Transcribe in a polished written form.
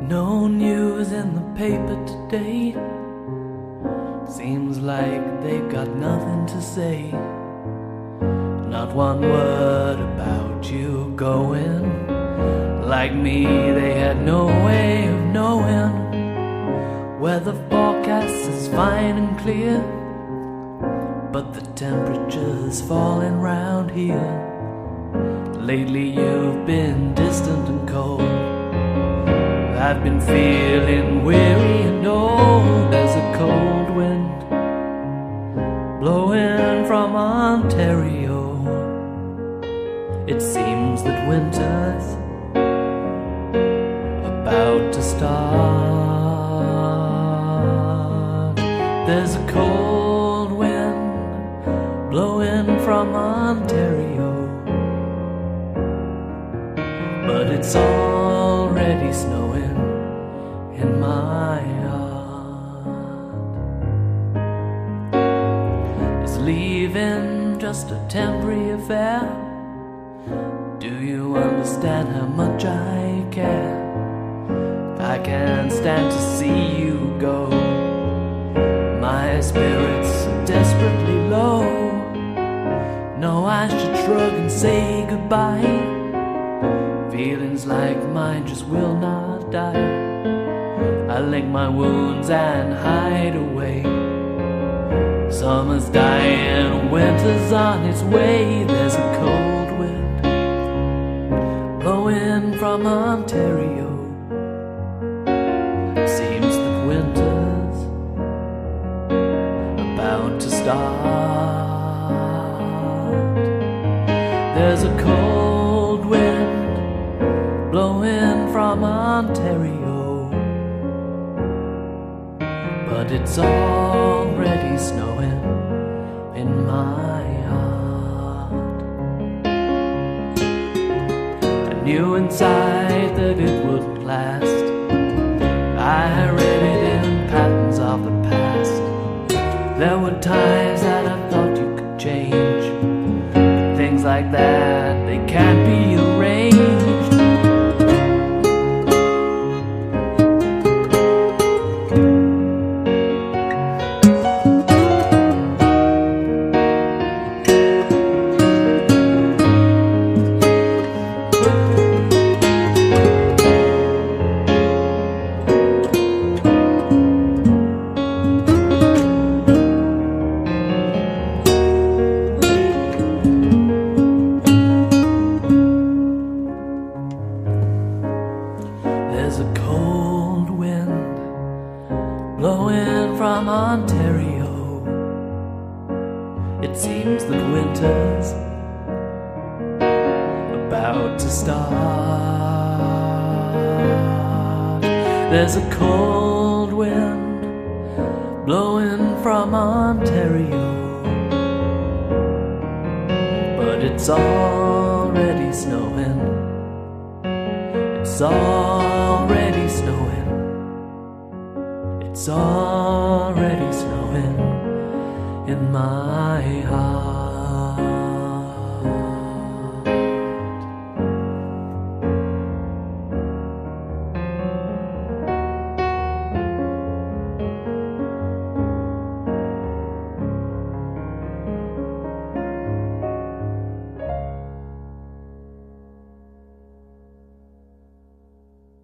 No news in the paper today. Seems like they've got nothing to say. Not one word about you going. Like me, they had no way of knowing. Weather forecast is fine and clear, but the temperature's falling round here. Lately you've been distant and cold. I've been feeling weary and old. There's a cold wind blowing from Ontario. It seems that winter's about to start. There's a cold wind blowing from Ontario, but it's already snowing in my heart. Is leaving just a temporary affair? Do you understand how much I care? I can't stand to see you go. My spirits are desperately low. No, I should shrug and say goodbye. Feelings like mine just will not die. I lick my wounds and hide away. Summer's dying, winter's on its way. There's a cold wind blowing from Ontario. It seems that winter's about to start. There's a cold wind blowing from Ontario, but it's already snowing in my heart. I knew inside that it wouldn't last. I read it in patterns of the past. There were times that I thought you could change. Things like that, they can't be arranged. There's a cold wind blowing from Ontario. It seems that winter's about to start. There's a cold wind blowing from Ontario, but it's already snowing. It's already snowing. It's already snowing in my heart.